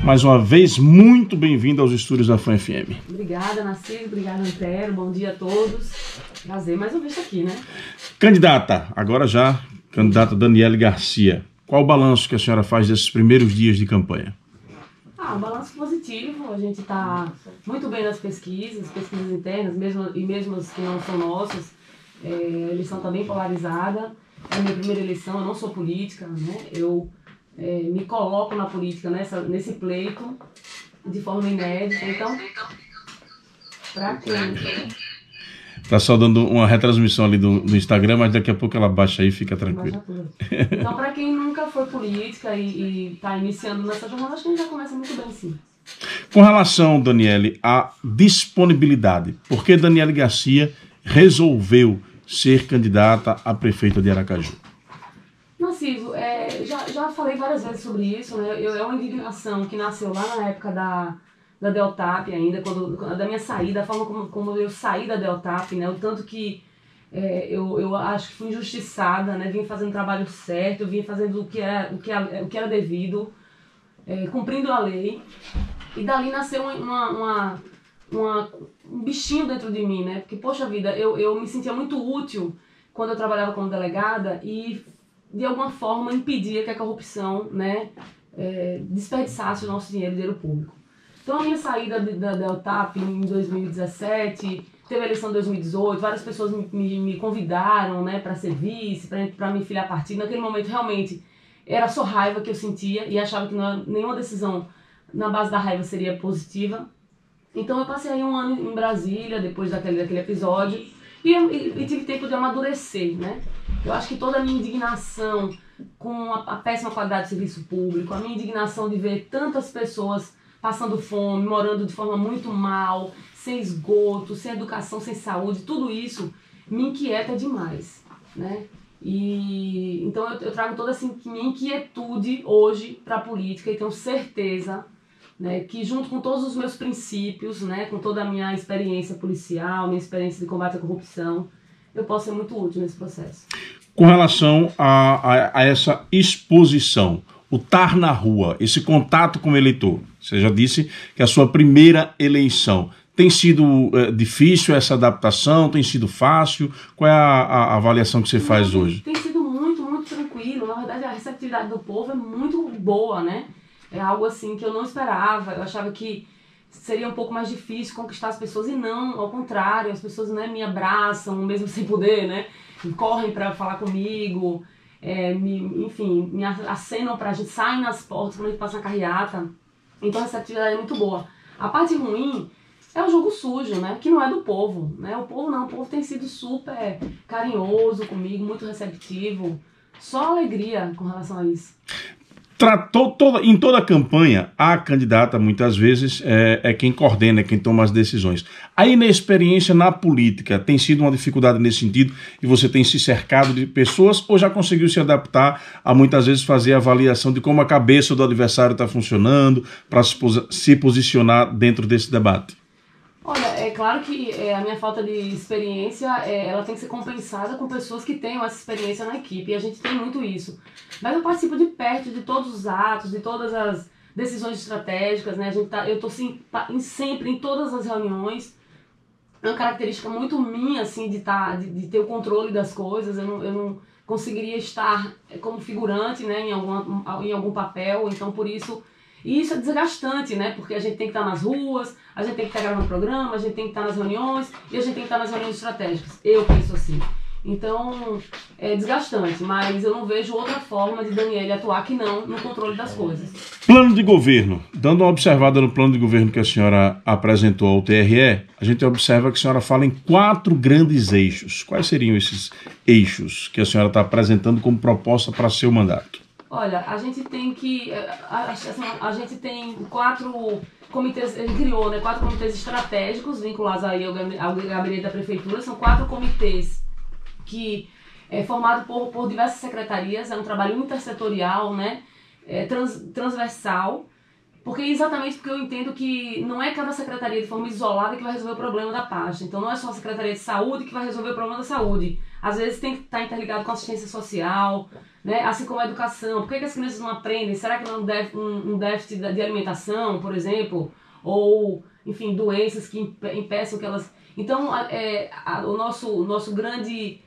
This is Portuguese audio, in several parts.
Mais uma vez, muito bem-vindo aos estúdios da Fã FM. Obrigada, Narciso. Obrigada, Antero. Bom dia a todos. Prazer mais uma vez aqui, né? Candidata, agora já, candidata Daniele Garcia. Qual o balanço que a senhora faz desses primeiros dias de campanha? Um balanço positivo. A gente está muito bem nas pesquisas internas, mesmo as que não são nossas. A eleição está bem polarizada. É a minha primeira eleição, eu não sou política, né? Eu me coloco na política nesse pleito de forma inédita. Então, para quem... Tá só dando uma retransmissão ali do Instagram, mas daqui a pouco ela baixa aí e fica tranquilo. Então, para quem nunca foi política e está iniciando nessa jornada, acho que a gente já começa muito bem, sim. Com relação, Daniele, à disponibilidade, por que Daniele Garcia resolveu ser candidata a prefeita de Aracaju? Narciso, já falei várias vezes sobre isso, né? É uma indignação que nasceu lá na época da Deltap ainda, da minha saída, a forma como eu saí da Deltap, né? O tanto que eu acho que fui injustiçada, né? Vim fazendo o trabalho certo, vim fazendo o que era devido, cumprindo a lei. E dali nasceu um bichinho dentro de mim, né? Porque, poxa vida, eu me sentia muito útil quando eu trabalhava como delegada e, de alguma forma, impedia que a corrupção, né, desperdiçasse o nosso dinheiro público. Então, a minha saída da Deltap em 2017, teve a eleição em 2018, várias pessoas me convidaram, né, para ser vice, para me filiar a partido. Naquele momento, realmente, era só raiva que eu sentia e achava que nenhuma decisão na base da raiva seria positiva. Então, eu passei aí um ano em Brasília, depois daquele episódio, e tive tempo de amadurecer, né? Eu acho que toda a minha indignação com a péssima qualidade de serviço público, a minha indignação de ver tantas pessoas passando fome, morando de forma muito mal, sem esgoto, sem educação, sem saúde, tudo isso me inquieta demais, né? E então eu trago toda essa minha inquietude hoje para a política e tenho certeza, né, que junto com todos os meus princípios, né, com toda a minha experiência policial, minha experiência de combate à corrupção, eu posso ser muito útil nesse processo. Com relação a essa exposição, o estar na rua, esse contato com o eleitor, você já disse que a sua primeira eleição tem sido difícil essa adaptação, tem sido fácil? Qual é a avaliação que você faz hoje? Tem sido muito, muito tranquilo. Na verdade, a receptividade do povo é muito boa, né? É algo assim que eu não esperava. Eu achava que seria um pouco mais difícil conquistar as pessoas e não, ao contrário, as pessoas, né, me abraçam, mesmo sem poder, né? Correm para falar comigo, enfim, me acenam pra gente, saem nas portas quando a gente passa na carreata. Então a receptividade é muito boa. A parte ruim é o jogo sujo, né? Que não é do povo, né? O povo tem sido super carinhoso comigo, muito receptivo. Só alegria com relação a isso. Em toda a campanha, a candidata, muitas vezes, é quem coordena, é quem toma as decisões. Aí, na experiência na política, tem sido uma dificuldade nesse sentido e você tem se cercado de pessoas ou já conseguiu se adaptar a, muitas vezes, fazer a avaliação de como a cabeça do adversário está funcionando para se posicionar dentro desse debate? Olha, é claro que a minha falta de experiência, ela tem que ser compensada com pessoas que tenham essa experiência na equipe, e a gente tem muito isso. Mas eu participo de perto de todos os atos, de todas as decisões estratégicas, né? Eu estou sempre em todas as reuniões. É uma característica muito minha, assim, de ter o controle das coisas. Eu não conseguiria estar como figurante, né, em algum papel, então por isso... E isso é desgastante, né? Porque a gente tem que estar nas ruas, a gente tem que estar gravando programa, a gente tem que estar nas reuniões e a gente tem que estar nas reuniões estratégicas. Eu penso assim. Então, é desgastante, mas eu não vejo outra forma de Daniele atuar que não no controle das coisas. Plano de governo. Dando uma observada no plano de governo que a senhora apresentou ao TRE, a gente observa que a senhora fala em 4 grandes eixos. Quais seriam esses eixos que a senhora está apresentando como proposta para seu mandato? Olha, a gente tem 4 comitês, ele criou, né, 4 comitês estratégicos vinculados aí ao gabinete da prefeitura. São 4 comitês que é formado por diversas secretarias, é um trabalho intersetorial, né, transversal, Exatamente porque eu entendo que não é cada secretaria de forma isolada que vai resolver o problema da pasta. Então não é só a Secretaria de Saúde que vai resolver o problema da saúde. Às vezes tem que estar interligado com a assistência social, né? Assim como a educação. Por que as crianças não aprendem? Será que não é um déficit de alimentação, por exemplo? Ou, enfim, doenças que impeçam que elas... Então, o nosso grande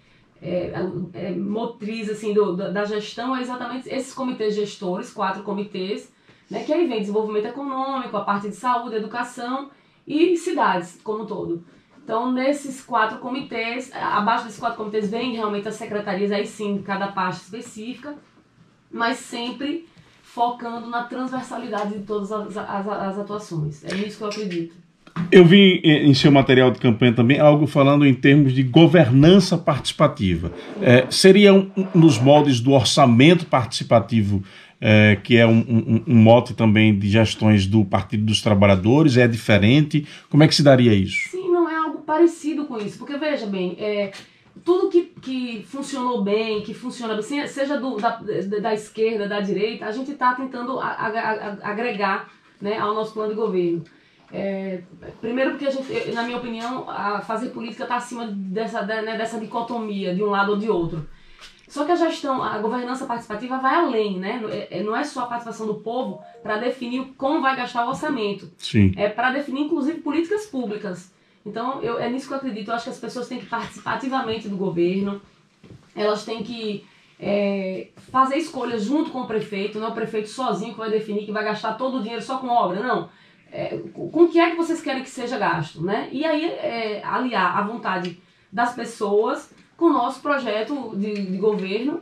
motriz assim, da gestão é exatamente esses comitês gestores, 4 comitês, né, que aí vem desenvolvimento econômico, a parte de saúde, educação e cidades como um todo. Então, nesses 4 comitês, abaixo desses 4 comitês vem realmente as secretarias, aí sim, cada parte específica, mas sempre focando na transversalidade de todas as atuações. É nisso que eu acredito. Eu vi em seu material de campanha também algo falando em termos de governança participativa. Seria nos moldes do orçamento participativo, que é um mote também de gestões do Partido dos Trabalhadores? É diferente? Como é que se daria isso? Sim, não é algo parecido com isso, porque veja bem, tudo que funcionou bem, que funciona bem, seja da esquerda, da direita, a gente está tentando agregar, né, ao nosso plano de governo. Primeiro porque a gente, na minha opinião, fazer política está acima dessa dicotomia de um lado ou de outro. Só que a governança participativa vai além, né? Não é só a participação do povo para definir como vai gastar o orçamento. Sim. É para definir, inclusive, políticas públicas. Então, é nisso que eu acredito. Eu acho que as pessoas têm que participar ativamente do governo. Elas têm que fazer escolhas junto com o prefeito. Não é o prefeito sozinho que vai definir, que vai gastar todo o dinheiro só com obra. Não. Com o que é que vocês querem que seja gasto, né? E aí, aliar a vontade das pessoas com o nosso projeto de governo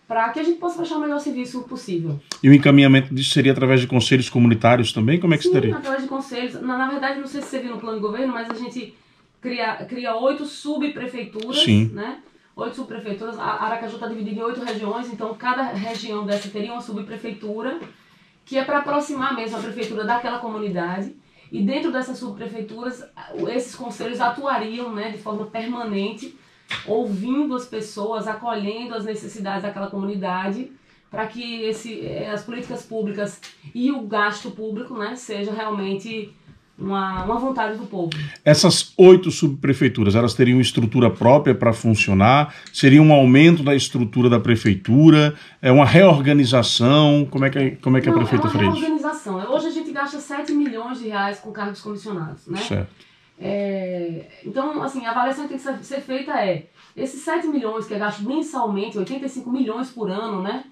para que a gente possa prestar o melhor serviço possível. E o encaminhamento disso seria através de conselhos comunitários também? Como é que se daria? Sim, através de conselhos. Na verdade, não sei se você viu no plano de governo, mas a gente cria 8 subprefeituras, né? 8 subprefeituras. A Aracaju está dividida em 8 regiões, então cada região dessa teria uma subprefeitura, que é para aproximar mesmo a prefeitura daquela comunidade. E dentro dessas subprefeituras, esses conselhos atuariam, né, de forma permanente, ouvindo as pessoas, acolhendo as necessidades daquela comunidade, para que as políticas públicas e o gasto público, né, seja realmente uma vontade do povo. Essas 8 subprefeituras, elas teriam estrutura própria para funcionar? Seria um aumento da estrutura da prefeitura? É uma reorganização? Como é que a prefeita faria isso? É uma reorganização. Hoje a gente gasta 7 milhões de reais com cargos comissionados, né? Certo. Então, assim, a avaliação que tem que ser feita esses 7 milhões que é gasto mensalmente, 85 milhões por ano, né?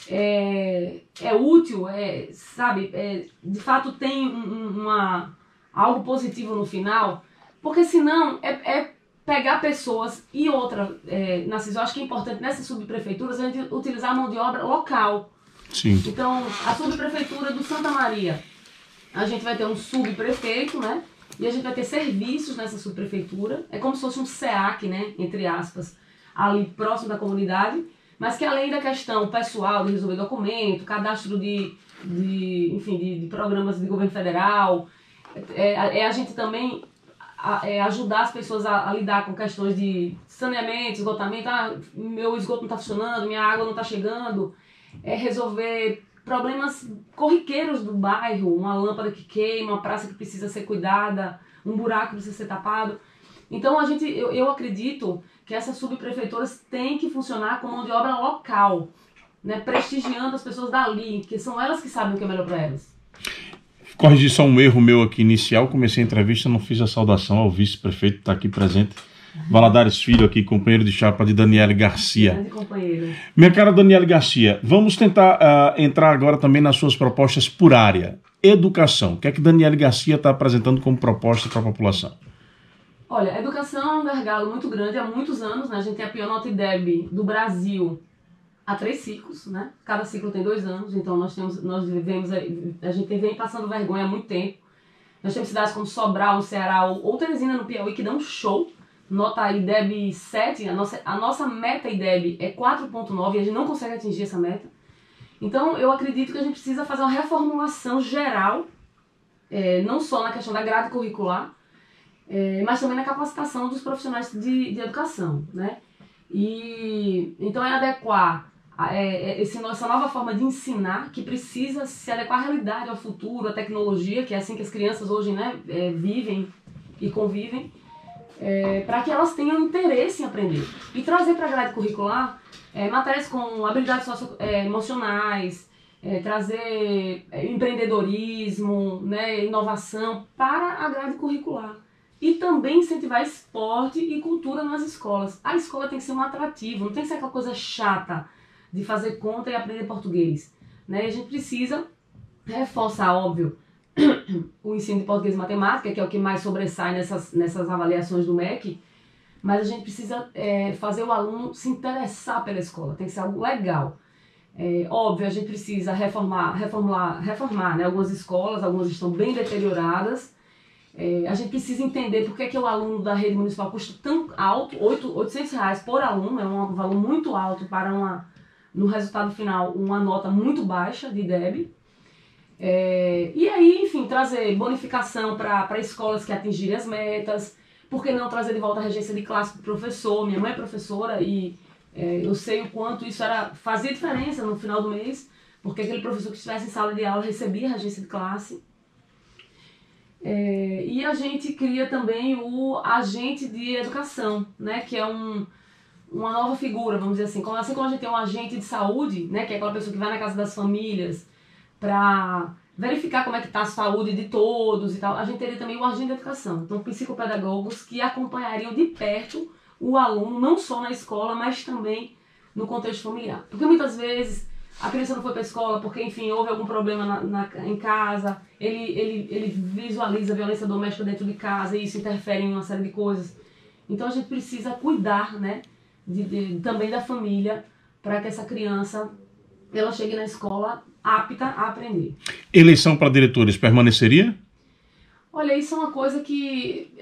É útil, sabe? De fato tem algo positivo no final, porque senão pegar pessoas e outra, Narciso, eu acho que é importante nessas subprefeituras a gente utilizar a mão de obra local. Sim. Então, a subprefeitura do Santa Maria, a gente vai ter um subprefeito, né? E a gente vai ter serviços nessa subprefeitura. É como se fosse um SEAC, né? Entre aspas, ali próximo da comunidade, mas que além da questão pessoal de resolver documento, cadastro de programas de governo federal, a gente também ajudar as pessoas a lidar com questões de saneamento, esgotamento. Meu esgoto não está funcionando, minha água não está chegando. Resolver problemas corriqueiros do bairro, uma lâmpada que queima, uma praça que precisa ser cuidada, um buraco que precisa ser tapado. Então eu acredito que essas subprefeituras têm que funcionar com mão de obra local, né, prestigiando as pessoas dali, que são elas que sabem o que é melhor para elas. Corrigir só um erro meu aqui inicial, comecei a entrevista, não fiz a saudação ao vice-prefeito que está aqui presente, Valadares Filho, aqui, companheiro de chapa de Daniele Garcia. Grande companheiro. Minha cara Daniele Garcia, vamos tentar entrar agora também nas suas propostas por área. Educação, o que é que Daniele Garcia está apresentando como proposta para a população? Olha, a educação é um gargalo muito grande há muitos anos, né? A gente tem a pior nota IDEB do Brasil há 3 ciclos, né? Cada ciclo tem 2 anos, então a gente vem passando vergonha há muito tempo. Nós temos cidades como Sobral, no Ceará, ou Teresina, no Piauí, que dão um show. Nota IDEB 7, a nossa meta IDEB é 4.9 e a gente não consegue atingir essa meta. Então, eu acredito que a gente precisa fazer uma reformulação geral, não só na questão da grade curricular, mas também na capacitação dos profissionais de educação, né? E então é adequar essa nova forma de ensinar que precisa se adequar à realidade, ao futuro, à tecnologia, que é assim que as crianças hoje, né, vivem e convivem, para que elas tenham interesse em aprender. E trazer para a grade curricular matérias com habilidades socioemocionais, trazer empreendedorismo, né, inovação para a grade curricular. E também incentivar esporte e cultura nas escolas. A escola tem que ser um atrativo, não tem que ser aquela coisa chata de fazer conta e aprender português. Né? A gente precisa reforçar, óbvio, o ensino de português e matemática, que é o que mais sobressai nessas avaliações do MEC, mas a gente precisa fazer o aluno se interessar pela escola, tem que ser algo legal. Óbvio, a gente precisa reformar, né? Algumas escolas, algumas estão bem deterioradas. A gente precisa entender por que o aluno da rede municipal custa tão alto, R$800 por aluno, é um valor muito alto para no resultado final, uma nota muito baixa de DEB. E aí, enfim, trazer bonificação para escolas que atingirem as metas. Por que não trazer de volta a regência de classe para o professor? Minha mãe é professora e eu sei o quanto isso fazia diferença no final do mês, porque aquele professor que estivesse em sala de aula recebia a regência de classe. E a gente cria também o agente de educação, né, que é uma nova figura, vamos dizer assim. Assim como a gente tem um agente de saúde, né, que é aquela pessoa que vai na casa das famílias para verificar como é que está a saúde de todos e tal, a gente teria também o agente de educação. Então, psicopedagogos que acompanhariam de perto o aluno, não só na escola, mas também no contexto familiar. Porque muitas vezes a criança não foi para a escola porque, enfim, houve algum problema em casa, ele visualiza a violência doméstica dentro de casa e isso interfere em uma série de coisas. Então, a gente precisa cuidar, né, também da família para que essa criança ela chegue na escola apta a aprender. Eleição para diretores permaneceria? Olha, isso é uma coisa que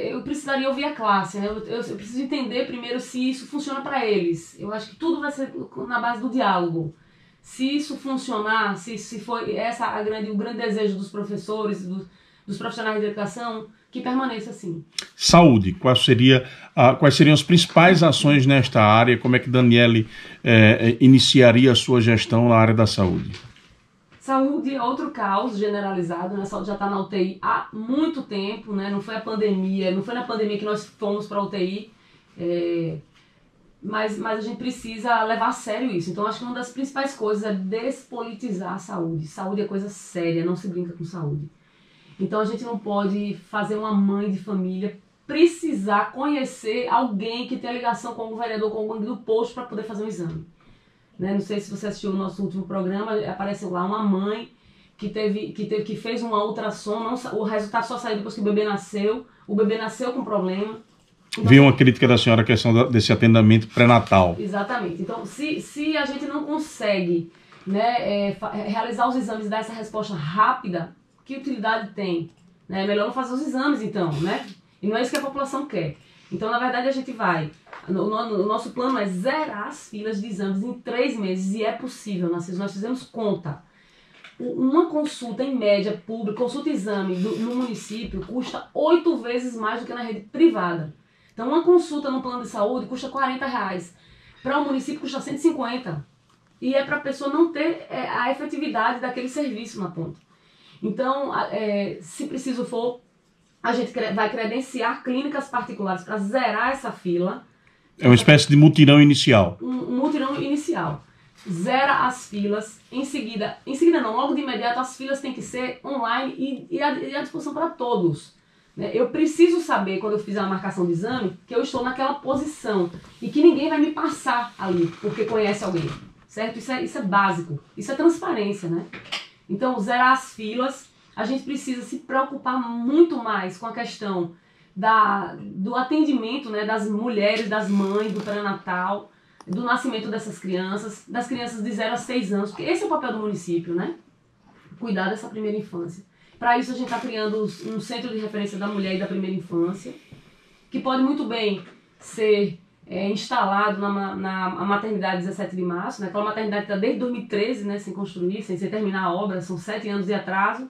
eu precisaria ouvir a classe, né? Eu preciso entender primeiro se isso funciona para eles. Eu acho que tudo vai ser na base do diálogo. Se isso funcionar, se for o grande desejo dos professores, dos profissionais de educação, que permaneça assim. Saúde, quais seriam as principais ações nesta área? Como é que Daniele iniciaria a sua gestão na área da saúde? Saúde é outro caos generalizado, né? A saúde já está na UTI há muito tempo, né? Não foi na pandemia que nós fomos para a UTI, mas a gente precisa levar a sério isso. Então, acho que uma das principais coisas é despolitizar a saúde. Saúde é coisa séria, não se brinca com saúde. Então, a gente não pode fazer uma mãe de família precisar conhecer alguém que tenha ligação com algum vereador, com algum do posto para poder fazer um exame. Né? Não sei se você assistiu o nosso último programa, apareceu lá uma mãe que fez uma ultrassom, o resultado só saiu depois que o bebê nasceu com problema. Então, vi uma crítica da senhora a questão desse atendimento pré-natal. Exatamente. Então, se a gente não consegue, né, realizar os exames e dar essa resposta rápida, que utilidade tem? Né? É melhor não fazer os exames, então, né? E não é isso que a população quer. Então, na verdade, a gente vai... O nosso plano é zerar as filas de exames em 3 meses, e é possível. Nós fizemos conta. Uma consulta, em média, pública, consulta e exame no município, custa 8 vezes mais do que na rede privada. Então, uma consulta no plano de saúde custa R$40. Para o município, custa 150. E é para a pessoa não ter a efetividade daquele serviço na ponta. Então, se preciso for, a gente vai credenciar clínicas particulares para zerar essa fila. É uma espécie de mutirão inicial. Um mutirão inicial. Zera as filas. Em seguida não, logo de imediato, as filas têm que ser online e à disposição para todos. Eu preciso saber, quando eu fizer a marcação de exame, que eu estou naquela posição e que ninguém vai me passar ali porque conhece alguém, certo? Isso é básico, isso é transparência, né? Então, zerar as filas, a gente precisa se preocupar muito mais com a questão do atendimento, né, das mulheres, das mães, do pré-natal, do nascimento dessas crianças, das crianças de 0 a 6 anos, porque esse é o papel do município, né? Cuidar dessa primeira infância. Para isso, a gente está criando um centro de referência da mulher e da primeira infância, que pode muito bem ser instalado na maternidade 17 de março, né? Aquela maternidade que está desde 2013, né, sem construir, sem terminar a obra, são 7 anos de atraso.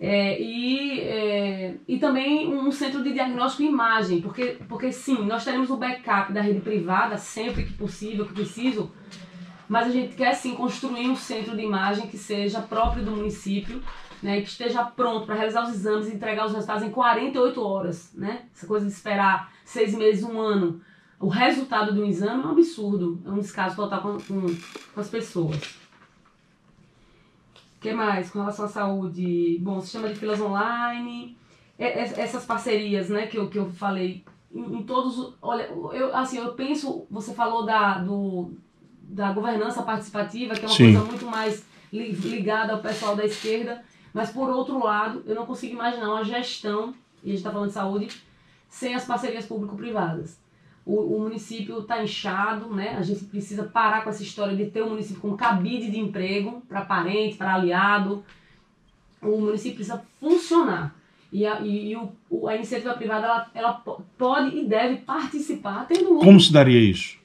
E também um centro de diagnóstico e imagem, porque sim, nós teremos o backup da rede privada sempre que possível, que preciso, mas a gente quer sim construir um centro de imagem que seja próprio do município, né, que esteja pronto para realizar os exames e entregar os resultados em 48 horas. Né? Essa coisa de esperar 6 meses, 1 ano, o resultado do exame é um absurdo, é um descaso total com as pessoas. O que mais com relação à saúde? Bom, sistema de filas online, essas parcerias, né, que eu falei, em todos... Olha, eu penso, você falou da governança participativa, que é uma Sim. coisa muito mais ligada ao pessoal da esquerda, mas por outro lado, eu não consigo imaginar uma gestão, e a gente está falando de saúde, sem as parcerias público-privadas. O município está inchado, né? A gente precisa parar com essa história de ter um município com cabide de emprego para parente, para aliado. O município precisa funcionar. E a iniciativa privada ela pode e deve participar, tendo Como se daria isso?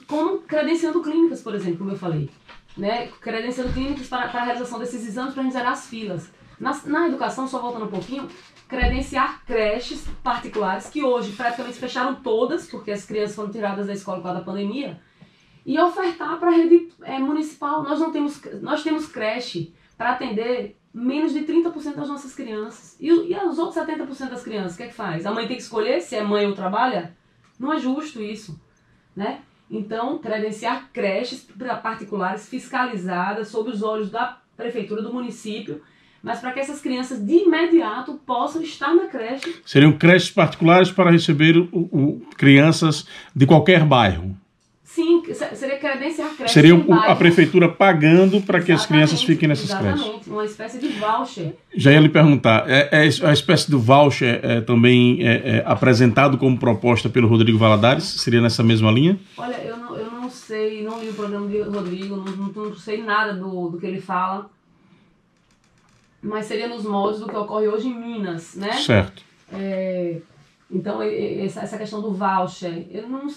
Como credenciando clínicas, por exemplo, como eu falei. Né? Credenciando clínicas para a realização desses exames para zerar as filas. Na educação, só voltando um pouquinho, credenciar creches particulares, que hoje praticamente fecharam todas, porque as crianças foram tiradas da escola por causa da pandemia, e ofertar para a rede municipal. Nós temos creche para atender menos de 30% das nossas crianças. E os outros 70% das crianças, o que é que faz? A mãe tem que escolher se é mãe ou trabalha? Não é justo isso, né? Então, credenciar creches particulares fiscalizadas sob os olhos da prefeitura do município, mas para que essas crianças de imediato possam estar na creche. Seriam creches particulares para receber crianças de qualquer bairro? Sim, seria credenciar creches. Seria a prefeitura pagando para que as crianças fiquem nessas creches. Exatamente, uma espécie de voucher. Já ia lhe perguntar, a espécie do voucher também apresentado como proposta pelo Rodrigo Valadares? Seria nessa mesma linha? Olha, eu não sei, não li o programa de Rodrigo, não sei nada do que ele fala, mas seria nos moldes do que ocorre hoje em Minas, né? Certo. Então, essa questão do voucher,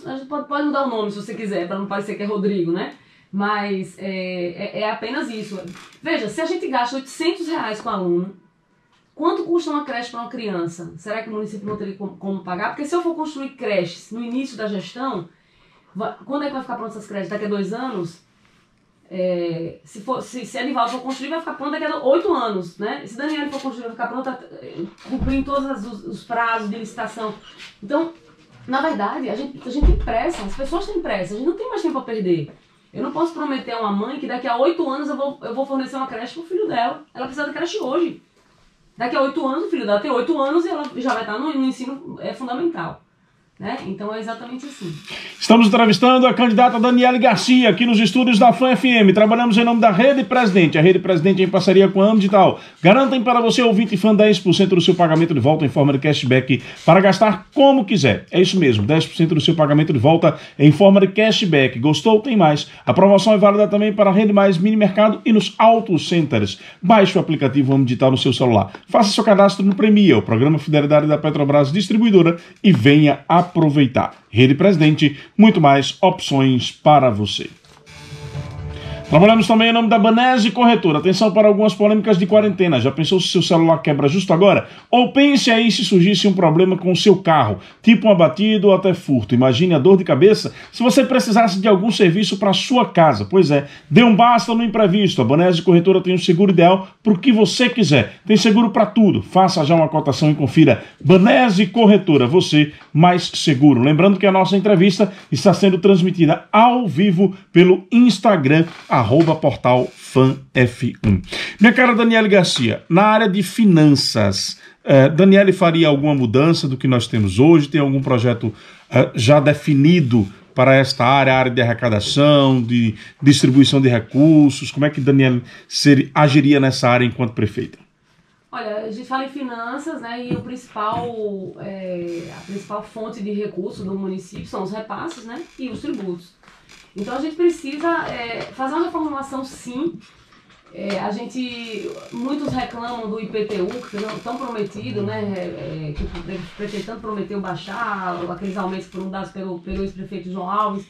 a gente pode mudar o nome se você quiser, para não parecer que é Rodrigo, né? Mas é apenas isso. Veja, se a gente gasta R$800 com aluno, quanto custa uma creche para uma criança? Será que o município não teria como pagar? Porque se eu for construir creches no início da gestão, quando é que vai ficar pronta essas creches? Daqui a 2 anos? Se a Nivaldo for construir, vai ficar pronta daqui a 8 anos, né? Se Daniela for construir, vai ficar pronta cumprindo todos os prazos de licitação. Então, na verdade, a gente tem pressa, as pessoas têm pressa, a gente não tem mais tempo a perder. Eu não posso prometer a uma mãe que daqui a 8 anos eu vou fornecer uma creche pro filho dela. Ela precisa da creche hoje. Daqui a 8 anos, o filho dela tem 8 anos e ela já vai estar no ensino fundamental. Né? Então é exatamente assim. Estamos entrevistando a candidata Daniele Garcia aqui nos estúdios da Fã FM. Trabalhamos em nome da Rede Presidente. A Rede Presidente em parceria com a Amdigital. Garantem para você, ouvinte fã, 10% do seu pagamento de volta em forma de cashback para gastar como quiser. É isso mesmo, 10% do seu pagamento de volta em forma de cashback. Gostou? Tem mais. A promoção é válida também para a Rede Mais Mini Mercado e nos Auto Centers. Baixe o aplicativo Amdigital no seu celular. Faça seu cadastro no Premia, o programa Fidelidade da Petrobras Distribuidora, e venha aproveitar. Rede Presidente, muito mais opções para você. Trabalhamos também em nome da Banese Corretora. Atenção para algumas polêmicas de quarentena. Já pensou se seu celular quebra justo agora? Ou pense aí se surgisse um problema com o seu carro, tipo uma batida ou até furto. Imagine a dor de cabeça se você precisasse de algum serviço para sua casa. Pois é, dê um basta no imprevisto. A Banese Corretora tem um seguro ideal para o que você quiser. Tem seguro para tudo. Faça já uma cotação e confira. Banese Corretora, você mais seguro. Lembrando que a nossa entrevista está sendo transmitida ao vivo pelo Instagram, @portal FanF1. Minha cara Daniele Garcia, na área de finanças, Daniele faria alguma mudança do que nós temos hoje? Tem algum projeto já definido para esta área, a área de arrecadação, de distribuição de recursos? Como é que Daniele agiria nessa área enquanto prefeita? Olha, a gente fala em finanças, né, e a principal fonte de recurso do município são os repasses, né, e os tributos. Então a gente precisa fazer uma reformulação, sim. Muitos reclamam do IPTU, que não tão prometido, né, que o prefeito tanto prometeu baixar, aqueles aumentos que foram dados pelo ex-prefeito João Alves.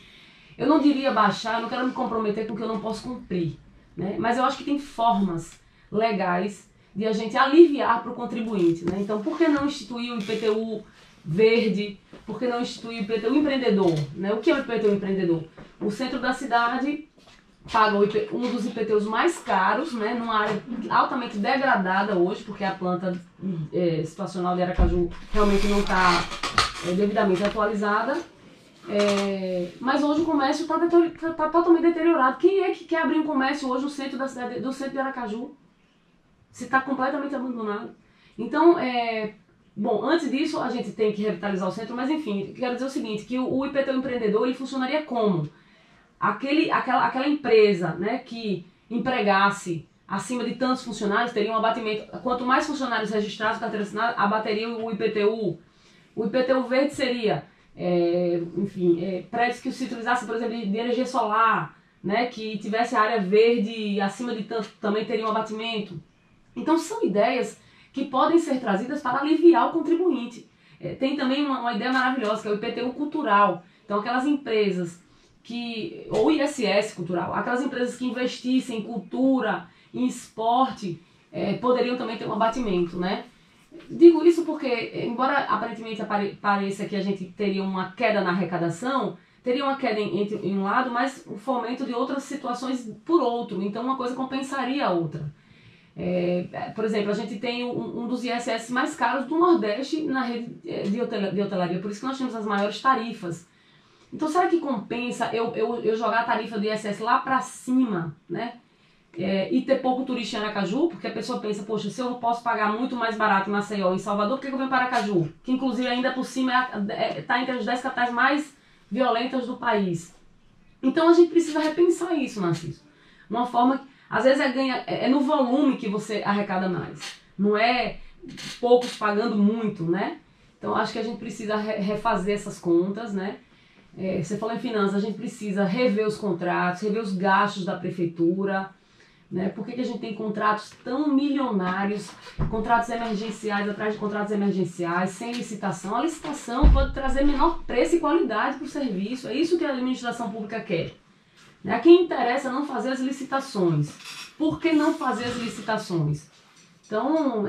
Eu não diria baixar, eu não quero me comprometer com o que eu não posso cumprir, né, mas eu acho que tem formas legais de a gente aliviar para o contribuinte, né? Então, por que não instituir o IPTU verde? Por que não instituir o IPTU empreendedor? Né? O que é o IPTU empreendedor? O centro da cidade paga um dos IPTUs mais caros, né, numa área altamente degradada hoje, porque a planta situacional de Aracaju realmente não está devidamente atualizada. Mas hoje o comércio está totalmente deteriorado. Quem é que quer abrir um comércio hoje no centro da cidade, do centro de Aracaju? Se está completamente abandonado. Então, bom, antes disso a gente tem que revitalizar o centro, mas enfim, quero dizer o seguinte, que o IPTU empreendedor ele funcionaria como? Aquela empresa, né, que empregasse acima de tantos funcionários teria um abatimento. Quanto mais funcionários registrados, carteira assinada, abateria o IPTU. O IPTU verde seria, prédios que se utilizassem, por exemplo, de energia solar, né, que tivesse área verde acima de tanto, também teria um abatimento. Então são ideias que podem ser trazidas para aliviar o contribuinte. Tem também uma ideia maravilhosa, que é o IPTU cultural. Então aquelas empresas ou ISS cultural, aquelas empresas que investissem em cultura, em esporte, poderiam também ter um abatimento, né? Digo isso porque, embora aparentemente pareça que a gente teria uma queda na arrecadação, teria uma queda em um lado, mas o fomento de outras situações por outro. Então uma coisa compensaria a outra. Por exemplo, a gente tem um dos ISS mais caros do Nordeste na rede de hotelaria, por isso que nós temos as maiores tarifas. Então será que compensa eu jogar a tarifa do ISS lá para cima, né? E ter pouco turista em Aracaju? Porque a pessoa pensa, poxa, se eu posso pagar muito mais barato em Maceió, em Salvador, por que eu venho para Aracaju? Que inclusive ainda por cima está entre as 10 capitais mais violentas do país. Então a gente precisa repensar isso, Narciso. Uma forma, às vezes no volume que você arrecada mais. Não é poucos pagando muito, né? Então acho que a gente precisa refazer essas contas, né? Você falou em finanças, a gente precisa rever os contratos, rever os gastos da prefeitura, né? Por que a gente tem contratos tão milionários, contratos emergenciais atrás de contratos emergenciais, sem licitação? A licitação pode trazer menor preço e qualidade para o serviço, é isso que a administração pública quer. A quem interessa não fazer as licitações. Por que não fazer as licitações? Então,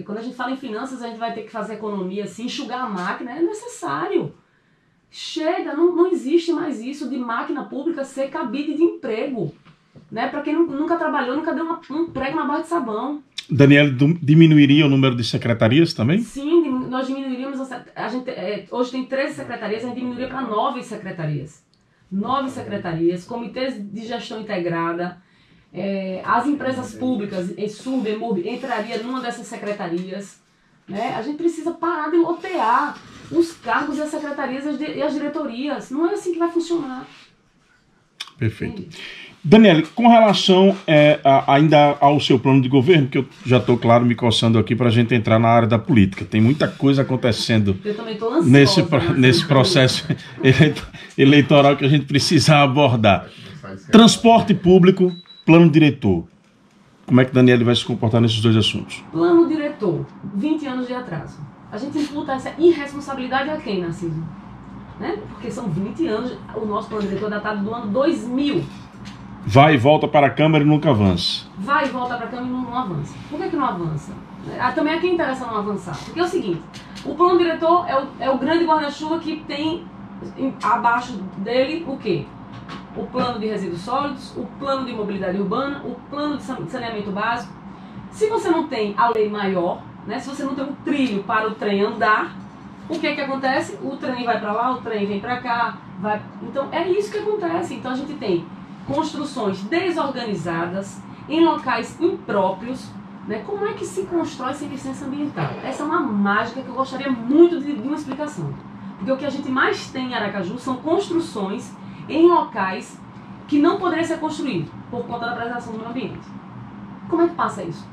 quando a gente fala em finanças, a gente vai ter que fazer economia, assim, enxugar a máquina, é necessário. Chega, não existe mais isso de máquina pública ser cabide de emprego. Né? Para quem nunca trabalhou, nunca deu um prego na barra de sabão. Daniel, diminuiria o número de secretarias também? Sim, nós diminuiríamos. Hoje tem 13 secretarias, a gente diminuiria para 9 secretarias. 9 secretarias, comitês de gestão integrada. As empresas públicas, SURB, EMURB, entraria numa dessas secretarias. Né? A gente precisa parar de lotear os cargos e as secretarias e as diretorias. Não é assim que vai funcionar. Perfeito. Daniel, com relação ainda ao seu plano de governo, que eu já estou, claro, me coçando aqui para a gente entrar na área da política. Tem muita coisa acontecendo nesse processo eleitoral que a gente precisa abordar. Transporte público, plano diretor. Como é que Daniel vai se comportar nesses dois assuntos? Plano diretor, 20 anos de atraso. A gente imputa essa irresponsabilidade a quem, Narciso? Né? Porque são 20 anos, o nosso plano diretor é datado do ano 2000. Vai e volta para a Câmara e nunca avança. Vai e volta para a Câmara e não avança. Por que não avança? Também a quem interessa não avançar. Porque é o seguinte, o plano diretor é o grande guarda-chuva que tem abaixo dele o quê? O plano de resíduos sólidos, o plano de mobilidade urbana, o plano de saneamento básico. Se você não tem a lei maior, né, se você não tem um trilho para o trem andar, o que acontece? O trem vai para lá, o trem vem para cá. Então é isso que acontece. Então a gente tem construções desorganizadas, em locais impróprios. Né? Como é que se constrói sem licença ambiental? Essa é uma mágica que eu gostaria muito de uma explicação. Porque o que a gente mais tem em Aracaju são construções em locais que não poderiam ser construídos por conta da preservação do meio ambiente. Como é que passa isso?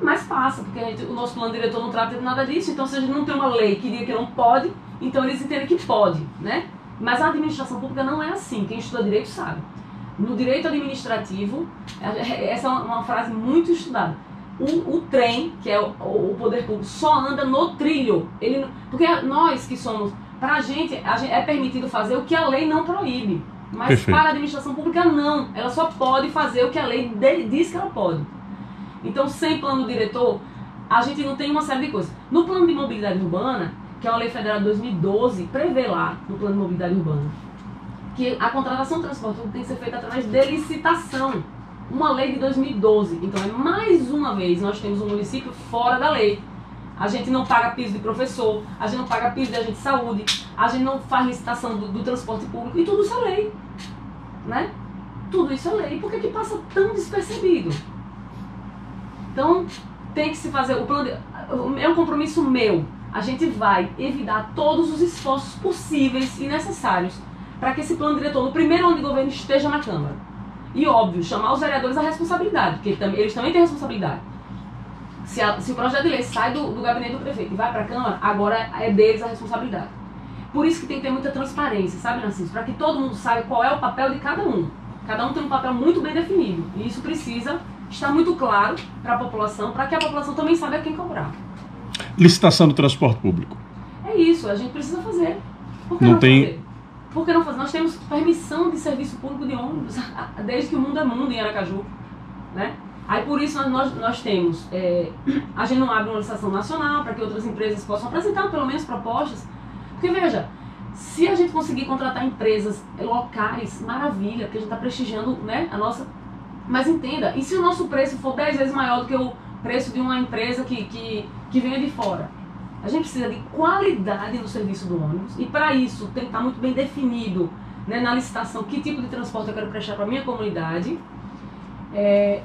Mas passa, porque o nosso plano diretor não trata de nada disso, então se a gente não tem uma lei que diga que não pode, então eles entendem que pode, né? Mas a administração pública não é assim, quem estuda direito sabe. No direito administrativo, essa é uma frase muito estudada, o trem, que é o poder público, só anda no trilho. Porque nós que somos, pra gente é permitido fazer o que a lei não proíbe. Mas Perfeito. Para a administração pública não, ela só pode fazer o que a lei diz que ela pode. Então, sem plano diretor, a gente não tem uma série de coisas. No plano de mobilidade urbana, que é uma lei federal de 2012, prevê lá, no plano de mobilidade urbana, que a contratação de transporte público tem que ser feita através de licitação. Uma lei de 2012. Então, mais uma vez, nós temos um município fora da lei. A gente não paga piso de professor, a gente não paga piso de agente de saúde, a gente não faz licitação do transporte público, e tudo isso é lei, né? Tudo isso é lei. Por que que passa tão despercebido? Então, tem que se fazer o plano é um compromisso meu. A gente vai evitar todos os esforços possíveis e necessários para que esse plano diretor, no primeiro ano de governo, esteja na Câmara. E, óbvio, chamar os vereadores à responsabilidade, porque eles também têm responsabilidade. Se o projeto de lei sai do gabinete do prefeito e vai para a Câmara, agora é deles a responsabilidade. Por isso que tem que ter muita transparência, sabe, Narciso? Para que todo mundo saiba qual é o papel de cada um. Cada um tem um papel muito bem definido. E isso precisa estar muito claro para a população, para que a população também saiba a quem cobrar. Licitação do transporte público. É isso, a gente precisa fazer. Por que não tem... fazer? Por que não fazer? Nós temos permissão de serviço público de ônibus desde que o mundo é mundo em Aracaju, né? Aí por isso nós temos, a gente não abre uma licitação nacional para que outras empresas possam apresentar pelo menos propostas. Porque veja, se a gente conseguir contratar empresas locais, maravilha, porque a gente está prestigiando, né, a nossa... Mas entenda, e se o nosso preço for 10 vezes maior do que o preço de uma empresa que venha de fora? A gente precisa de qualidade no serviço do ônibus, e para isso tem que estar muito bem definido, né, na licitação que tipo de transporte eu quero prestar para a minha comunidade.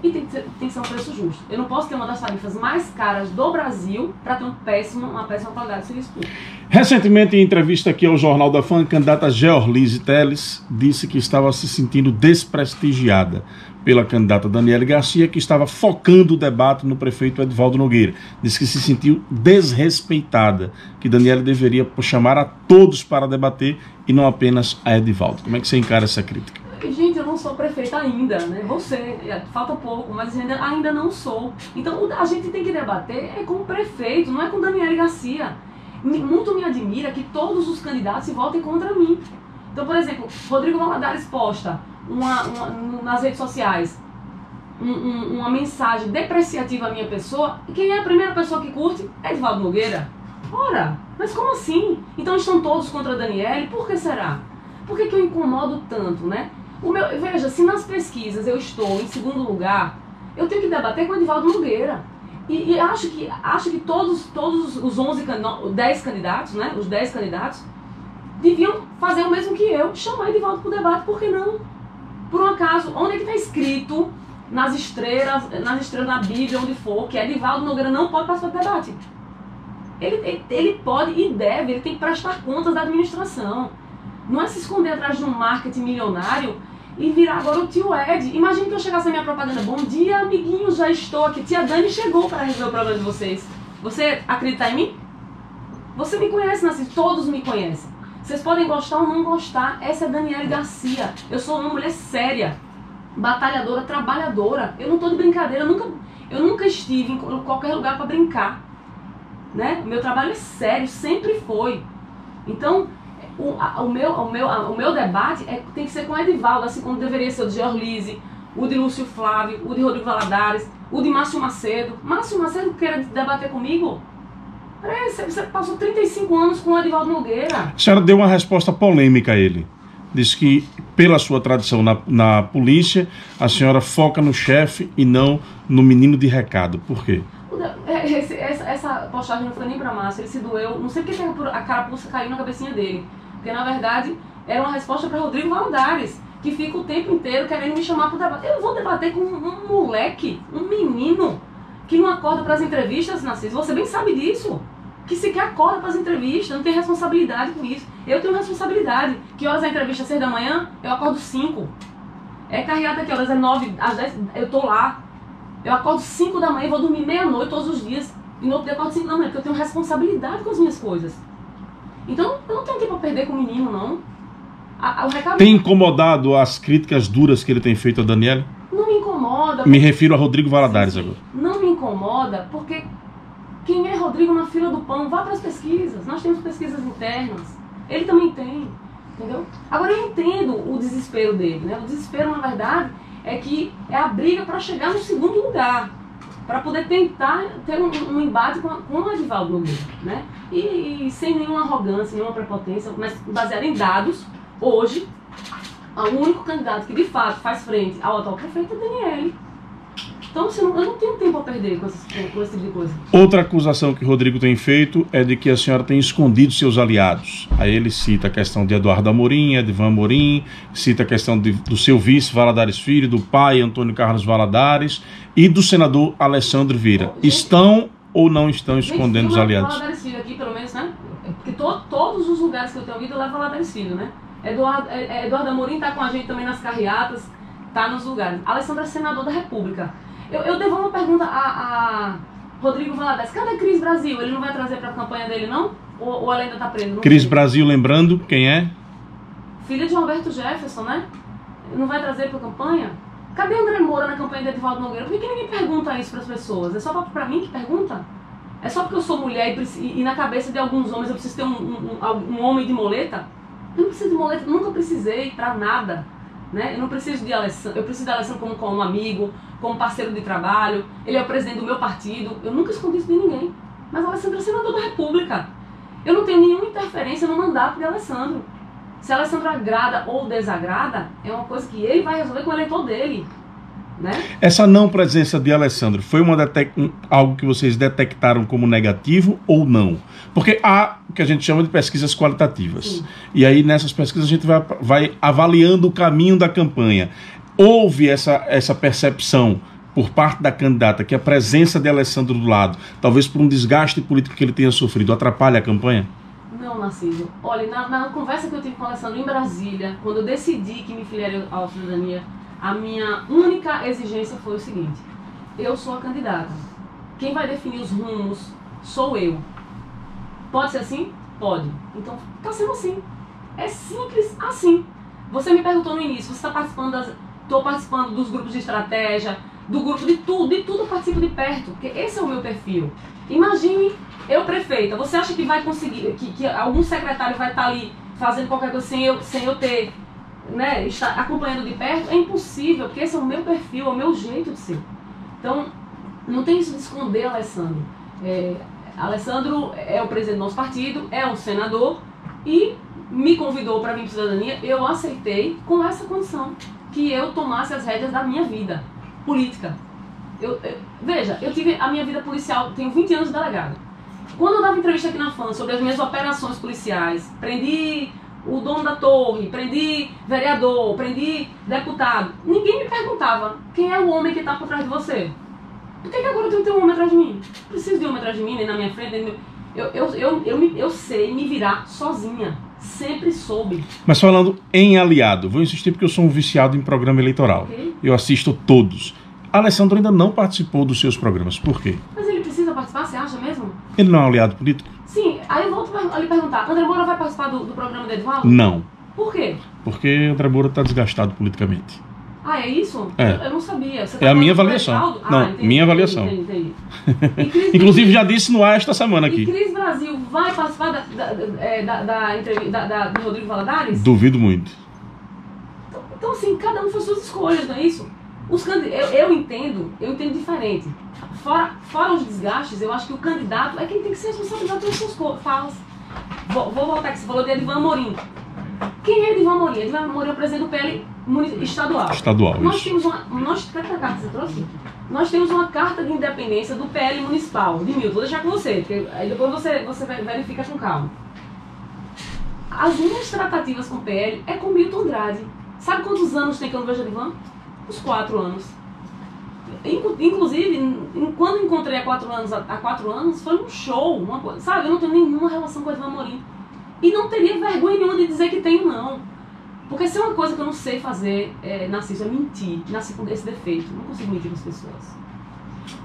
E tem que ser um preço justo. Eu não posso ter uma das tarifas mais caras do Brasil para ter uma péssima qualidade de serviço público. Recentemente, em entrevista aqui ao Jornal da Fã, a candidata Georlise Teles disse que estava se sentindo desprestigiada pela candidata Daniele Garcia, que estava focando o debate no prefeito Edivaldo Nogueira. Disse que se sentiu desrespeitada, que Daniele deveria chamar a todos para debater e não apenas a Edivaldo. Como é que você encara essa crítica? Gente, eu não sou prefeita ainda, né? Vou ser, falta pouco, mas ainda não sou. Então a gente tem que debater com o prefeito, não é com Daniele Garcia. Muito me admira que todos os candidatos se votem contra mim. Então, por exemplo, Rodrigo Valadares posta nas redes sociais uma mensagem depreciativa à minha pessoa, e quem é a primeira pessoa que curte? É Edivaldo Nogueira. Ora, mas como assim? Então estão todos contra a Daniele? Por que será? Por que eu incomodo tanto, né? Veja, se nas pesquisas eu estou em segundo lugar, eu tenho que debater com o Edivaldo Nogueira. E acho que todos os 10 candidatos, né, os 10 candidatos, deviam fazer o mesmo que eu, chamar Edivaldo para o debate, por que não? Por um acaso, onde é que está escrito nas estrelas, na Bíblia, onde for, que Edivaldo Nogueira não pode participar do debate? Ele pode e deve, ele tem que prestar contas da administração. Não é se esconder atrás de um marketing milionário e virar agora o tio Ed. Imagina que eu chegasse na minha propaganda: bom dia, amiguinhos, já estou aqui. Tia Dani chegou para resolver o problema de vocês. Você acredita em mim? Você me conhece, Narciso, todos me conhecem. Vocês podem gostar ou não gostar. Essa é Daniele Garcia. Eu sou uma mulher séria, batalhadora, trabalhadora. Eu não estou de brincadeira. Eu nunca estive em qualquer lugar para brincar, né? O meu trabalho é sério, sempre foi. Então, o meu debate tem que ser com o Edivaldo, assim como deveria ser o de Georlise, o de Lúcio Flávio, o de Rodrigo Valadares, o de Márcio Macedo. Márcio Macedo quer debater comigo? Você passou 35 anos com o Edivaldo Nogueira. A senhora deu uma resposta polêmica a ele. Disse que, pela sua tradição na polícia, a senhora foca no chefe e não no menino de recado. Por quê? Essa postagem não foi nem pra Márcio, ele se doeu. Não sei porque a carapuça caiu na cabecinha dele. Porque, na verdade, era uma resposta para Rodrigo Valadares, que fica o tempo inteiro querendo me chamar pro debate. Eu vou debater com um moleque, um menino, que não acorda para as entrevistas, Narciso. Você bem sabe disso. Que sequer acorda para as entrevistas, não tem responsabilidade com isso. Eu tenho responsabilidade. Que horas é a entrevista? 6 da manhã? Eu acordo 5. É carreada que horas? É 9, às 10, eu tô lá. Eu acordo 5 da manhã e vou dormir meia-noite todos os dias. E no outro dia eu acordo 5 da manhã, porque eu tenho responsabilidade com as minhas coisas. Então, eu não tenho tempo para perder com o menino, não. O recado... Tem incomodado as críticas duras que ele tem feito a Daniele? Não me incomoda. Me refiro a Rodrigo Valadares agora. Não me incomoda, porque quem é Rodrigo na fila do pão, vá para as pesquisas. Nós temos pesquisas internas. Ele também tem, entendeu? Agora, eu entendo o desespero dele, né? O desespero, na verdade, é que é a briga para chegar no segundo lugar, para poder tentar ter um embate com o Edivaldo Nogueira, né? E sem nenhuma arrogância, nenhuma prepotência, mas baseado em dados, hoje, O único candidato que de fato faz frente ao atual prefeito é Daniele. Então eu não tenho tempo a perder com esse tipo de coisa. Outra acusação que o Rodrigo tem feito é de que a senhora tem escondido seus aliados. Aí ele cita a questão de Eduardo Amorim, Edvan Amorim, cita a questão do seu vice Valadares Filho, do pai Antônio Carlos Valadares e do senador Alessandro Vieira. Estão ou não estão escondendo os aliados? Valadares Filho aqui, pelo menos, né? Porque todos os lugares que eu tenho ido, eu levo Valadares Filho, né? Eduardo Amorim está com a gente também nas carreatas, está nos lugares. Alessandro é senador da República. Eu devo uma pergunta a Rodrigo Valadares. Cadê Cris Brasil? Ele não vai trazer para a campanha dele, não? Ou ela ainda está preso? Cris Brasil, lembrando, quem é? Filha de Roberto Jefferson, né? Não vai trazer para a campanha? Cadê André Moura na campanha de Edivaldo Nogueira? Por que ninguém pergunta isso para as pessoas? É só para mim que pergunta? É só porque eu sou mulher e na cabeça de alguns homens eu preciso ter um homem de moleta? Eu não preciso de moleta, nunca precisei para nada. Né? Eu não preciso de Alessandro, eu preciso de Alessandro como um amigo, como parceiro de trabalho. Ele é o presidente do meu partido. Eu nunca escondi isso de ninguém. Mas Alessandro é senador da República. Eu não tenho nenhuma interferência no mandato de Alessandro. Se Alessandro agrada ou desagrada, é uma coisa que ele vai resolver com o eleitor dele. Né? Essa não presença de Alessandro foi algo que vocês detectaram como negativo ou não? Porque há o que a gente chama de pesquisas qualitativas. Sim. E aí nessas pesquisas a gente vai avaliando o caminho da campanha. Houve essa percepção por parte da candidata que a presença de Alessandro do lado, talvez por um desgaste político que ele tenha sofrido, atrapalha a campanha? Não, Narciso. Olha, na conversa que eu tive com o Alessandro em Brasília, quando eu decidi que me filiaria à cidadania, a minha única exigência foi o seguinte: eu sou a candidata. Quem vai definir os rumos sou eu. Pode ser assim? Pode. Então, tá sendo assim. É simples assim. Você me perguntou no início, você está participando estou participando dos grupos de estratégia, do grupo de tudo eu participo de perto, porque esse é o meu perfil. Imagine eu prefeita, você acha que vai conseguir, que algum secretário vai estar ali fazendo qualquer coisa sem eu ter, né, estar acompanhando de perto? É impossível, porque esse é o meu perfil, é o meu jeito de ser. Então, não tem isso de esconder Alessandro. Alessandro é o presidente do nosso partido, é um senador e me convidou para vir para a cidadania. Eu aceitei com essa condição, que eu tomasse as rédeas da minha vida política. Veja, eu tive a minha vida policial, tenho 20 anos de delegada. Quando eu dava entrevista aqui na FAN sobre as minhas operações policiais, prendi o dono da torre, prendi vereador, prendi deputado, ninguém me perguntava quem é o homem que está por trás de você. Por que agora eu tenho que ter um homem atrás de mim? Não preciso de um homem atrás de mim, nem na minha frente, nem eu sei me virar sozinha. Sempre soube. Mas falando em aliado, vou insistir porque eu sou um viciado em programa eleitoral. Okay. Eu assisto todos. Alessandro ainda não participou dos seus programas. Por quê? Mas ele precisa participar, você acha mesmo? Ele não é um aliado político? Sim. Aí eu volto a lhe perguntar. André Moura vai participar do programa de Edivaldo? Não. Por quê? Porque André Moura está desgastado politicamente. Ah, é isso? É. Eu não sabia. Você é a minha avaliação. Não, entendi, minha avaliação. Entendi. Inclusive já disse no ar esta semana aqui. E Cris Brasil vai participar da Rodrigo Valadares? Duvido muito. Então assim, cada um faz suas escolhas, não é isso? Eu entendo diferente. Fora os desgastes, eu acho que o candidato é quem tem que ser responsabilizado pelas suas falas. Vou voltar aqui, você falou de Edvan Amorim. Quem é Edvan Amorim? Edvan Amorim é o presidente do PL estadual. Nós temos Nós temos uma carta de independência do PL municipal, de Milton. Vou deixar com você, porque aí depois você verifica com calma. As minhas tratativas com o PL é com Milton Andrade. Sabe quantos anos tem que eu não vejo Edvan? Uns 4 anos. Inclusive, quando encontrei há 4 anos, foi um show, uma coisa, sabe? Eu não tenho nenhuma relação com Edvan Amorim. E não teria vergonha nenhuma de dizer que tenho, não. Porque se é uma coisa que eu não sei fazer, Narciso, é mentir. Nasci com esse defeito. Não consigo mentir com as pessoas.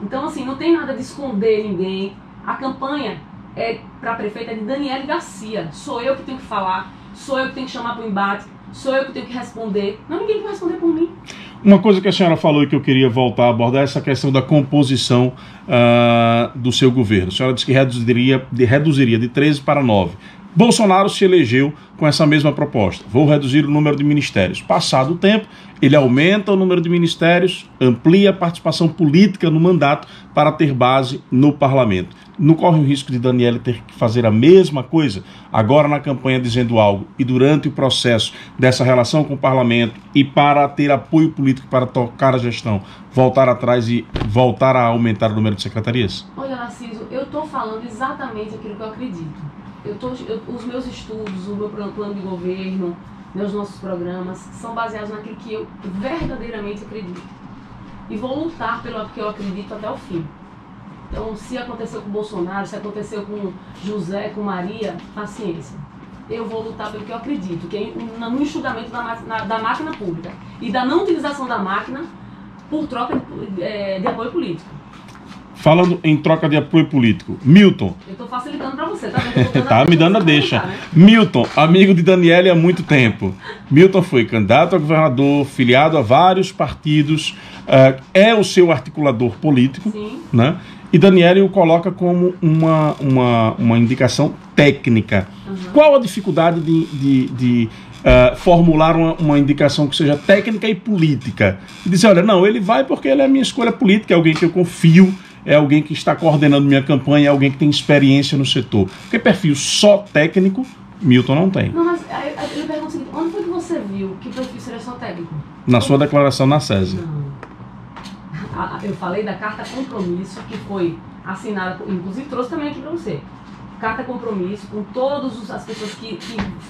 Então, assim, não tem nada de esconder ninguém. A campanha para prefeita é de Daniele Garcia. Sou eu que tenho que falar, sou eu que tenho que chamar para o embate, sou eu que tenho que responder. Não, ninguém vai responder por mim. Uma coisa que a senhora falou e que eu queria voltar a abordar é essa questão da composição do seu governo. A senhora disse que reduziria de 13 para 9. Bolsonaro se elegeu com essa mesma proposta. Vou reduzir o número de ministérios. Passado o tempo, ele aumenta o número de ministérios, amplia a participação política no mandato para ter base no parlamento. não corre o risco de Daniele ter que fazer a mesma coisa, agora na campanha dizendo algo, e durante o processo dessa relação com o parlamento, e para ter apoio político para tocar a gestão, voltar atrás e voltar a aumentar o número de secretarias? Olha, Narciso, eu estou falando exatamente aquilo que eu acredito. Os meus estudos, o meu plano de governo, os nossos programas, são baseados naquilo que eu verdadeiramente acredito. E vou lutar pelo que eu acredito até o fim. Então, se aconteceu com o Bolsonaro, se aconteceu com José, com Maria, paciência. Eu vou lutar pelo que eu acredito, que é no enxugamento da máquina pública e da não utilização da máquina por troca de apoio político. Falando em troca de apoio político, Milton. Eu estou facilitando para você, tá vendo? Tá me dando a deixa. Né? Milton, amigo de Daniele há muito tempo. Milton foi candidato a governador, filiado a vários partidos, é o seu articulador político. Sim. Né? E Daniele o coloca como uma indicação técnica. Uhum. Qual a dificuldade de formular uma indicação que seja técnica e política? E dizer, olha, não, ele vai porque ele é a minha escolha política, é alguém que eu confio, é alguém que está coordenando minha campanha, é alguém que tem experiência no setor. Porque perfil só técnico, Milton não tem. Não, mas eu pergunto o seguinte, onde foi que você viu que o perfil seria só técnico? Na sua declaração na SESI. Não. Eu falei da carta compromisso que foi assinada, inclusive trouxe também aqui para você. Carta compromisso com todas as pessoas que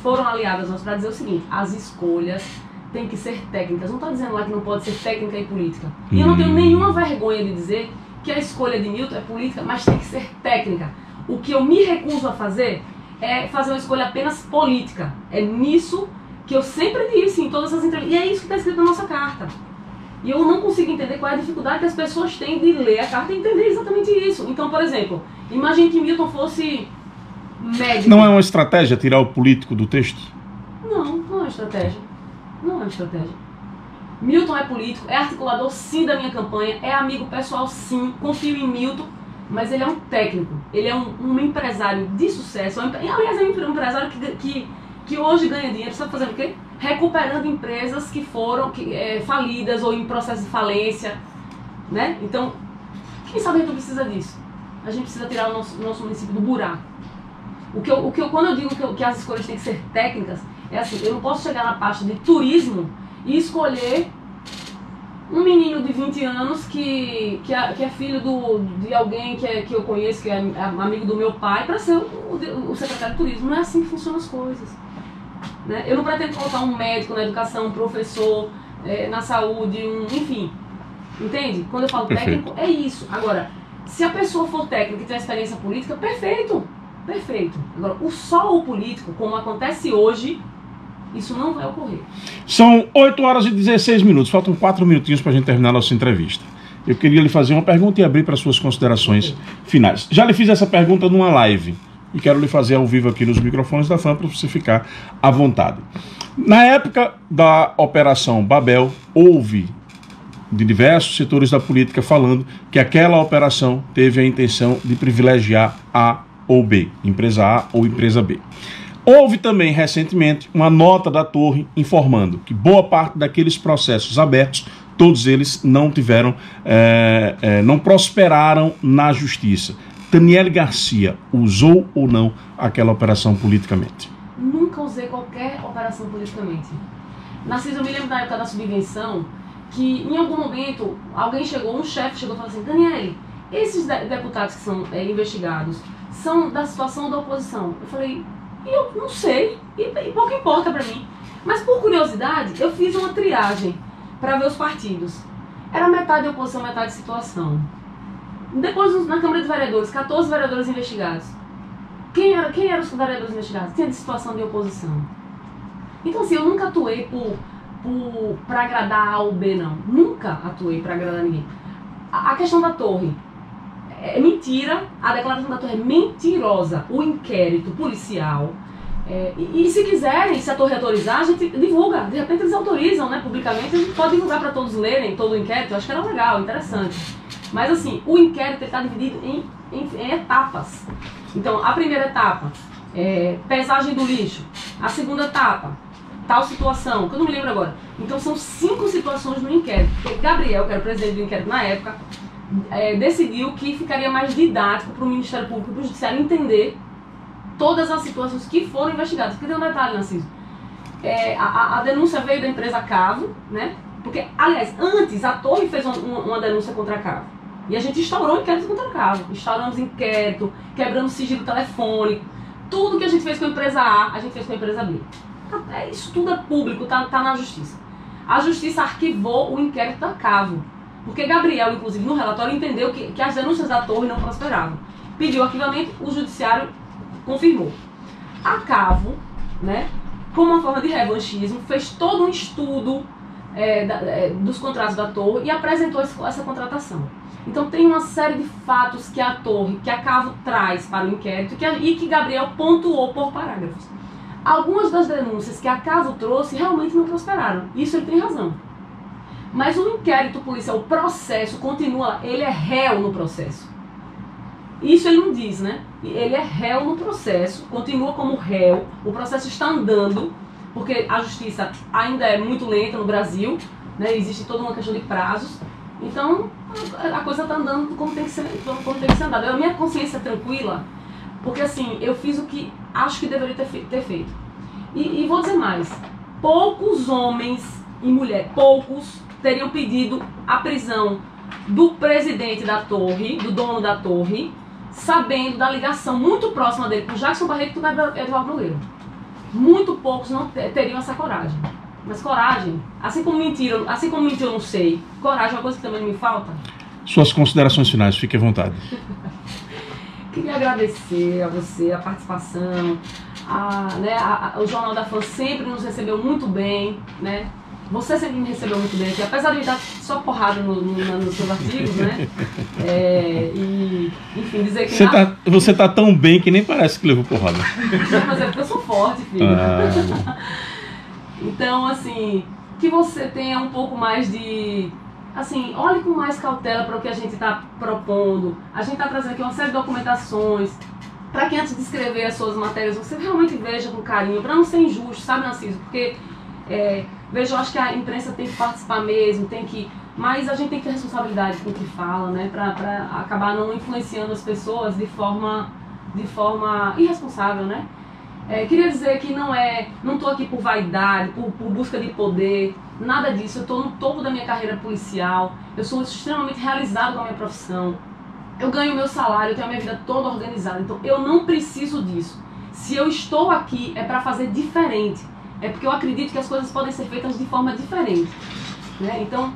foram aliadas nós para dizer o seguinte: as escolhas têm que ser técnicas. Não está dizendo lá que não pode ser técnica e política. E eu não tenho nenhuma vergonha de dizer que a escolha de Milton é política, mas tem que ser técnica. O que eu me recuso a fazer é fazer uma escolha apenas política. É nisso que eu sempre disse em todas as entrevistas. E é isso que está escrito na nossa carta. E eu não consigo entender qual é a dificuldade que as pessoas têm de ler a carta e entender exatamente isso. Então, por exemplo, imagine que Milton fosse médico. Não é uma estratégia tirar o político do texto? Não, não é uma estratégia. Não é uma estratégia. Milton é político, é articulador sim da minha campanha, é amigo pessoal sim, confio em Milton, mas ele é um técnico, ele é um empresário de sucesso. Aliás, é um empresário que hoje ganha dinheiro, sabe fazendo o quê? Recuperando empresas que foram falidas ou em processo de falência, né? Então, quem sabe a gente não precisa disso. A gente precisa tirar o nosso município do buraco. Quando eu digo que as escolhas têm que ser técnicas, é assim, eu não posso chegar na pasta de turismo e escolher um menino de 20 anos que é filho de alguém que eu conheço, que é amigo do meu pai, para ser o secretário de turismo. Não é assim que funcionam as coisas. Né? Eu não pretendo colocar um médico na educação, um professor na saúde, enfim. Entende? Quando eu falo técnico, é isso. Agora, se a pessoa for técnica e tiver experiência política, perfeito. Perfeito. Agora, só o político, como acontece hoje, isso não vai ocorrer. São 8 horas e 16 minutos. Faltam 4 minutinhos para a gente terminar a nossa entrevista. Eu queria lhe fazer uma pergunta e abrir para suas considerações finais. Já lhe fiz essa pergunta numa live e quero lhe fazer ao vivo aqui nos microfones da FAM para você ficar à vontade. Na época da Operação Babel, houve de diversos setores da política falando que aquela operação teve a intenção de privilegiar A ou B, empresa A ou empresa B. Houve também, recentemente, uma nota da Torre informando que boa parte daqueles processos abertos, todos eles não tiveram, não prosperaram na justiça. Daniele Garcia usou ou não aquela operação politicamente? Nunca usei qualquer operação politicamente. Narciso, eu me lembro da época da subvenção, que em algum momento alguém chegou, um chefe chegou e falou assim: Daniele, esses deputados que são investigados são da situação da oposição. Eu falei: eu não sei, e pouco importa para mim. Mas por curiosidade, eu fiz uma triagem para ver os partidos. Era metade de oposição, metade de situação. Depois, na Câmara de Vereadores, 14 vereadores investigados. Quem eram os vereadores investigados? Tinha de situação de oposição. Então, assim, eu nunca atuei para agradar A ou B, não. Nunca atuei para agradar ninguém. A questão da Torre é mentira, a declaração da Torre é mentirosa. O inquérito policial. E se quiserem, se a Torre autorizar, a gente divulga. De repente eles autorizam, né, publicamente, a gente pode divulgar para todos lerem todo o inquérito. Eu acho que era legal, interessante. Mas assim, o inquérito está dividido em etapas. Então, a primeira etapa é pesagem do lixo. A segunda etapa, tal situação, que eu não me lembro agora. Então são 5 situações no inquérito. Porque Gabriel, que era o presidente do inquérito na época, decidiu que ficaria mais didático para o Ministério Público e para o Judiciário entender todas as situações que foram investigadas. Porque tem um detalhe, Narciso. A denúncia veio da empresa Cavo, né? Porque, aliás, antes a Torre fez uma denúncia contra a Cavo. E a gente instaurou inquérito contra a Cavo. Instauramos inquérito, quebramos sigilo telefônico. Tudo que a gente fez com a empresa A, a gente fez com a empresa B. Isso tudo é público, tá na Justiça. A Justiça arquivou o inquérito da Cavo. Porque Gabriel, inclusive, no relatório, entendeu que as denúncias da Torre não prosperavam. Pediu arquivamento, o Judiciário confirmou. A Cavo, né, como uma forma de revanchismo, fez todo um estudo dos contratos da Torre e apresentou essa contratação. Então tem uma série de fatos que a Cavo traz para o inquérito e que Gabriel pontuou por parágrafos. Algumas das denúncias que a Cavo trouxe realmente não prosperaram. Isso ele tem razão. Mas o inquérito policial, o processo continua, ele é réu no processo. Isso ele não diz, né? Ele é réu no processo, continua como réu, o processo está andando, porque a justiça ainda é muito lenta no Brasil, né? Existe toda uma questão de prazos, então a coisa está andando como tem que ser andada. A minha consciência é tranquila, porque assim, eu fiz o que acho que deveria ter feito. E vou dizer mais, poucos homens e mulheres, poucos teriam pedido a prisão do presidente da Torre, do dono da Torre, sabendo da ligação muito próxima dele com Jackson Barreto e com Edivaldo Nogueira. Muito poucos não teriam essa coragem. Mas coragem, assim como mentira eu não sei, coragem é uma coisa que também me falta. Suas considerações finais, fique à vontade. Queria agradecer a você, a participação, o Jornal da Fã sempre nos recebeu muito bem, né? Você sempre me recebeu muito bem aqui, apesar de dar só porrada nos seus artigos, né? E, enfim, dizer que... Você tá tão bem que nem parece que levou porrada. Mas é porque eu sou forte, filho. Então, assim, que você tenha um pouco mais de... Assim, olhe com mais cautela para o que a gente está propondo. A gente está trazendo aqui uma série de documentações para que antes de escrever as suas matérias, você realmente veja com carinho, para não ser injusto, sabe, Narciso? Porque... veja, eu acho que a imprensa tem que participar mesmo, mas a gente tem que ter responsabilidade com o que fala, né, para acabar não influenciando as pessoas de forma irresponsável, né. Queria dizer que não estou aqui por vaidade, por busca de poder, nada disso. Eu estou no topo da minha carreira policial, eu sou extremamente realizado com a minha profissão, eu ganho meu salário, eu tenho a minha vida toda organizada, então eu não preciso disso. Se eu estou aqui é para fazer diferente. É porque eu acredito que as coisas podem ser feitas de forma diferente, né? Então,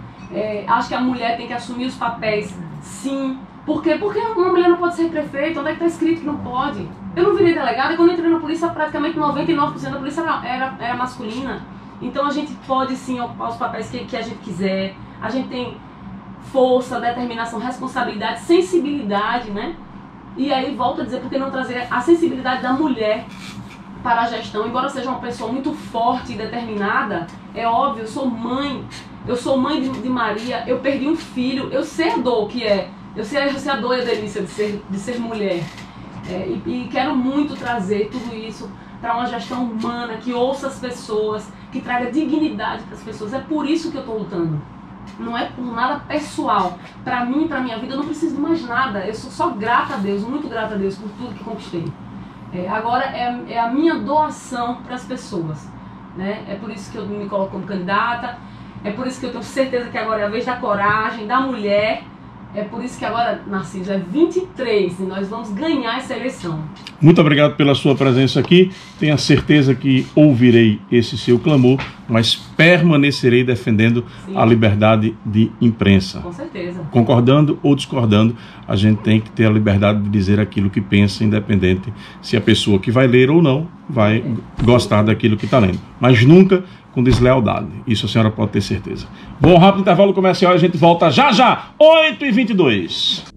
acho que a mulher tem que assumir os papéis, sim. Por quê? Porque uma mulher não pode ser prefeita. Onde é que está escrito que não pode? Eu não virei delegada e quando eu entrei na polícia, praticamente 99% da polícia era masculina. Então a gente pode sim ocupar os papéis que a gente quiser. A gente tem força, determinação, responsabilidade, sensibilidade, né? E aí, volto a dizer, por que não trazer a sensibilidade da mulher para a gestão? Embora seja uma pessoa muito forte e determinada, é óbvio, eu sou mãe de Maria, eu perdi um filho, eu sei a dor que é, eu sei a dor e a delícia de ser mulher, e quero muito trazer tudo isso para uma gestão humana, que ouça as pessoas, que traga dignidade para as pessoas. É por isso que eu estou lutando, não é por nada pessoal. Para mim, para minha vida, eu não preciso de mais nada, eu sou só grata a Deus, muito grata a Deus por tudo que conquistei. Agora é a minha doação para as pessoas, né? É por isso que eu me coloco como candidata, é por isso que eu tenho certeza que agora é a vez da coragem, da mulher, é por isso que agora, Narciso, é 23 e nós vamos ganhar essa eleição. Muito obrigado pela sua presença aqui, tenha certeza que ouvirei esse seu clamor, mas permanecerei defendendo a liberdade de imprensa. Com certeza. Concordando ou discordando, a gente tem que ter a liberdade de dizer aquilo que pensa, independente se a pessoa que vai ler ou não vai gostar daquilo que está lendo. Mas nunca com deslealdade. Isso a senhora pode ter certeza. Bom, rápido intervalo comercial, a gente volta já já, 8h22.